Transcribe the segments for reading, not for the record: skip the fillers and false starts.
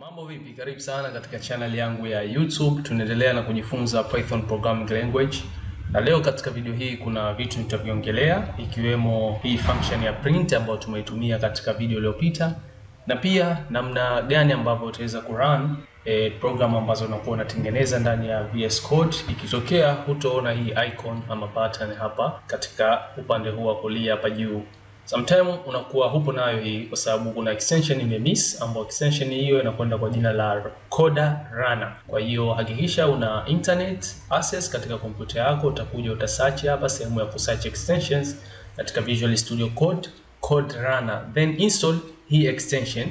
Mambo vipi? Karibu sana katika channel yangu ya YouTube. Tunaendelea na kujifunza Python programming language. Na leo katika video hii kuna vitu nitaviongelea ikiwemo hii function ya print ambayo tumeitumia katika video iliyopita, na pia namna gani ambavyo utaweza kurun program ambazo unakuwa unatengeneza ndani ya VSCode ikitokea hutoona hii icon ama button hapa katika upande huu wa kulia hapa juu. Sometimes unakuwa hupo nayo hii kwa sababu kuna extension imemiss, ambayo extension hiyo inakwenda kwa jina la Coda Runner. Kwa hiyo hakikisha una internet access katika kompyuta yako, utakuja utasearch hapa sehemu ya kusearch extensions katika Visual Studio Code, Code Runner, then install hii extension.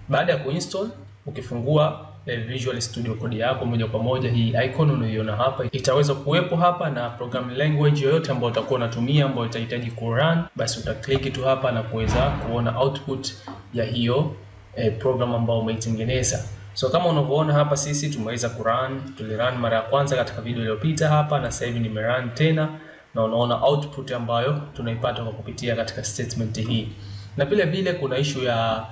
Baada ya kuinstall, ukifungua Visual Studio Code yako moja kwa moja, hii icon unayoiona hapa itaweza kuwepo hapa, na programming language yoyote ambayo utakuwa unatumia ambayo itahitaji kurun, basi utaklik tu hapa na kuweza kuona output ya hiyo program ambayo umeitengeneza. So kama unavyoona hapa, sisi tumeweza kurun, tulirun mara ya kwanza katika video iliyopita hapa, na sasa hivi nimerun tena, na unaona output ambayo tunaipata kwa kupitia katika statement hii. Na vile vile kuna issue ya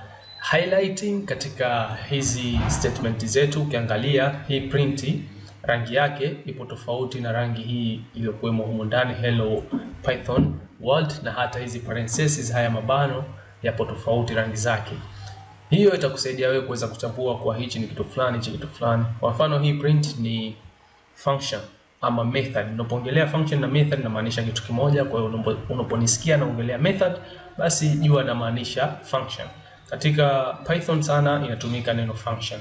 highlighting katika hizi statement zetu. Ukiangalia hii print, rangi yake ipo tofauti na rangi hii iliyokuwemo humu ndani hello Python world, na hata hizi parentheses, haya mabano yapo tofauti rangi zake. Hiyo itakusaidia wewe kuweza kutambua kwa hichi ni kitu fulani, hichi kitu fulani. Kwa mfano hii print ni function ama method. Unapoongelea function na method inamaanisha kitu kimoja. Kwa hiyo unaponisikia naongelea method, basi jua namaanisha function. Katika Python sana inatumika neno function.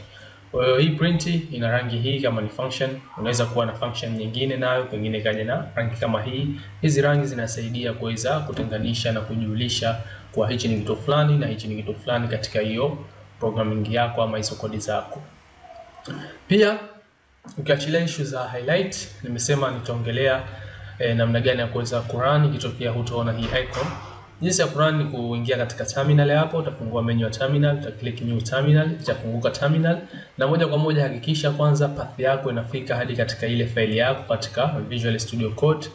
Kwa hiyo hii print ina rangi hii kama ni function. Unaweza kuwa na function nyingine nayo pengine kaja na rangi kama hii. Hizi rangi zinasaidia kuweza kutenganisha na kujulisha kwa hichi ni kitu fulani na hichi ni kitu fulani katika hiyo programming yako ama hizo kodi zako. Pia ukiachilia issue za highlight, nimesema nitaongelea namna gani ya kuweza kurun ikitokea hutoona hii icon. Jinsi ya kurun ni kuingia katika terminal hapo, utafungua menu ya terminal, utaklik new terminal, itafunguka terminal, na moja kwa moja hakikisha kwanza path yako inafika hadi katika ile file yako katika Visual Studio Code.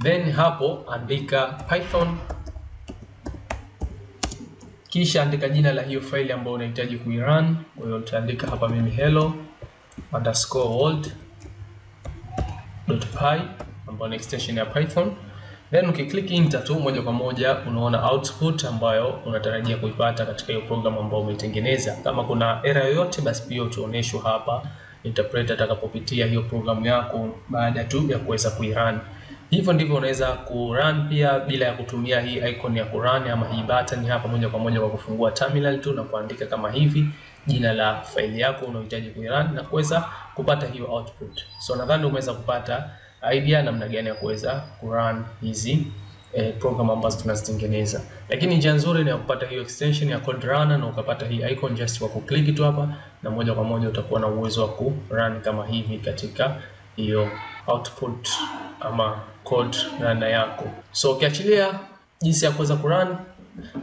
Then hapo andika Python, kisha andika jina la hiyo file ambayo unahitaji kuirun. Kwa hiyo utaandika hapa mimi hello_world.py ambayo ni extension ya Python. Then ukiklik enter tu, moja kwa moja unaona output ambayo unatarajia kuipata katika hiyo program ambayo umeitengeneza. Kama kuna error yoyote, basi pia utaonyeshwa hapa interpreter atakapopitia hiyo program yako baada tu ya kuweza kuirun. Hivyo ndivyo unaweza kurun pia bila ya kutumia hii icon ya kurun ama hii button hapa, moja kwa moja kwa kufungua terminal tu na kuandika kama hivi jina la file yako unayohitaji kuirun na kuweza kupata hiyo output. So nadhani umeweza kupata idea namna gani ya kuweza kurun hizi program ambazo tunazitengeneza. Lakini njia nzuri ni ya kupata hiyo extension ya Code Runner na ukapata hii icon just kwa kuklik tu hapa, na moja kwa moja utakuwa na uwezo wa kurun kama hivi katika hiyo output ama Code Runner yako. So ukiachilia jinsi ya kuweza kurun,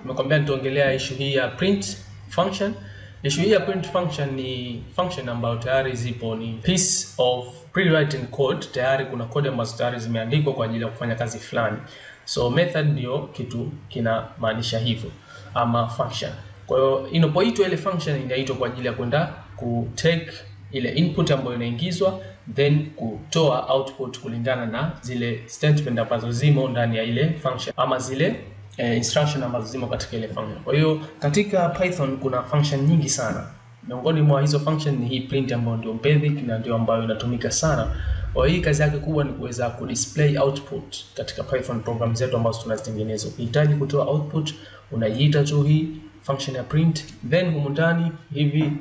nimekwambia nitaongelea issue hii ya print function. Issue hii ya print function ni function ambayo tayari zipo, ni piece of pre-written code. Tayari kuna code ambazo tayari zimeandikwa kwa ajili ya kufanya kazi fulani. So method ndio kitu kinamaanisha hivyo ama function. Kwa hiyo inapoitwa ile function inaitwa kwa ajili ya kwenda ku take ile input ambayo inaingizwa, then kutoa output kulingana na zile statement ambazo zimo ndani ya ile function ama zile instruction ambazo zimo katika ile function. Kwa hiyo katika Python kuna function nyingi sana. Miongoni mwa hizo function ni hii print ambayo ndio basic na ndio ambayo inatumika sana. Kwa hiyo kazi yake kubwa ni kuweza kudisplay output katika Python program zetu ambazo tunazitengeneza. Ukihitaji kutoa output, unaiita tu hii function ya print, then humu ndani hivi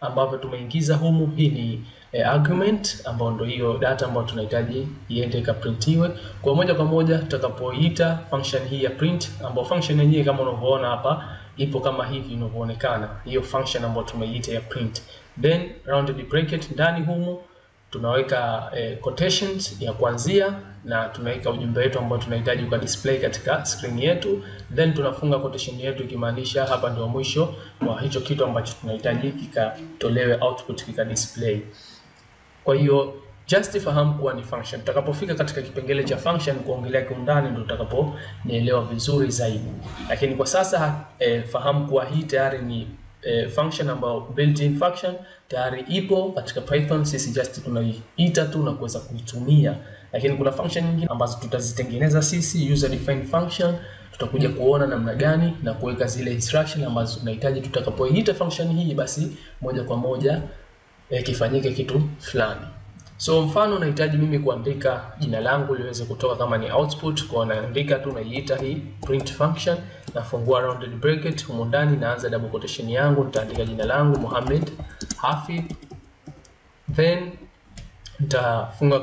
ambavyo tumeingiza humu, hii ni argument ambayo ndio hiyo data ambayo tunahitaji iende ikaprintiwe. Kwa moja kwa moja tutakapoita function hii ya print, ambayo function yenyewe kama unavyoona hapa ipo kama hivi inavyoonekana, hiyo function ambayo tumeiita ya print. Then rounded bracket ndani humu tunaweka quotations ya kuanzia, na tunaweka ujumbe wetu ambao tunahitaji kwa display katika screen yetu, then tunafunga quotation yetu ikimaanisha hapa ndio mwisho wa hicho kitu ambacho tunahitaji kikatolewe output kika display. Kwa hiyo just fahamu kuwa ni function. Tutakapofika katika kipengele cha function kuongelea kwa undani ndio tutakaponielewa vizuri zaidi. Lakini kwa sasa fahamu kuwa hii tayari ni function ambayo built-in function tayari ipo katika Python, sisi just tunaiita tu na kuweza kuitumia. Lakini kuna function nyingine ambazo tutazitengeneza sisi, user defined function. Tutakuja kuona namna gani na kuweka zile instruction ambazo tunahitaji tutakapoiita function hii, basi moja kwa moja kifanyike kitu fulani. So mfano nahitaji mimi kuandika jina langu liweze kutoka kama ni output, kwa naandika tu naiita hii print function, nafungua rounded bracket, humo ndani naanza double quotation yangu, nitaandika jina langu Mohamed Hafidh, then nitafunga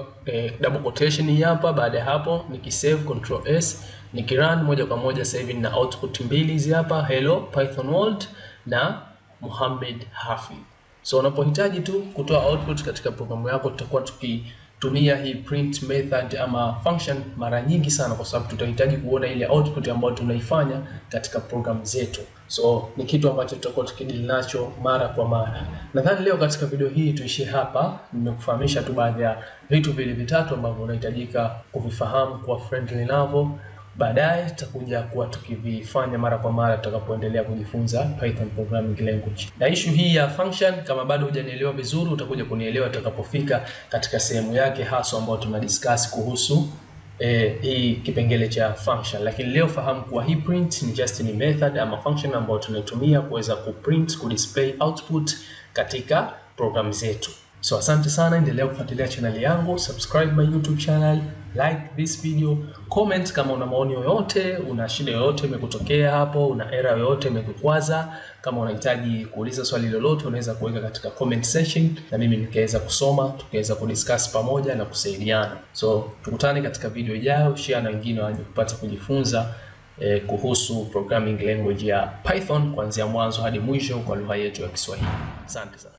double quotation hii hapa. Baada ya hapo nikisave control S, nikirun moja kwa moja sasa hivi na output mbili hizi hapa, hello Python world na Mohamed Hafidh. So unapohitaji tu kutoa output katika programu yako, tutakuwa tukitumia hii print method ama function mara nyingi sana, kwa sababu tutahitaji kuona ile output ambayo tunaifanya katika programu zetu. So ni kitu ambacho tutakuwa tukidili nacho mara kwa mara. Nadhani leo katika video hii tuishie hapa. Nimekufahamisha tu baadhi ya vitu vile vitatu ambavyo unahitajika kuvifahamu kwa friendly navo. Baadaye tutakuja kuwa tukivifanya mara kwa mara tutakapoendelea kujifunza Python programming language. Na issue hii ya function, kama bado hujanielewa vizuri, utakuja kunielewa tutakapofika katika sehemu yake hasa ambayo tunadiscuss kuhusu hii kipengele cha function. Lakini leo fahamu kuwa hii print ni just ni method ama function ambayo tunaitumia kuweza kuprint, kudisplay output katika program zetu. So asante sana, endelea kufuatilia channel yangu, subscribe my YouTube channel, like this video, comment kama una maoni yoyote, una shida yoyote imekutokea hapo, una error yoyote imekukwaza, kama unahitaji kuuliza swali lolote unaweza kuweka katika comment section na mimi nikaweza kusoma, tukaweza kudiscuss pamoja na kusaidiana. So tukutane katika video ijayo, share na wengine waje kupata kujifunza kuhusu programming language ya Python kuanzia mwanzo hadi mwisho kwa lugha yetu ya Kiswahili. Asante sana.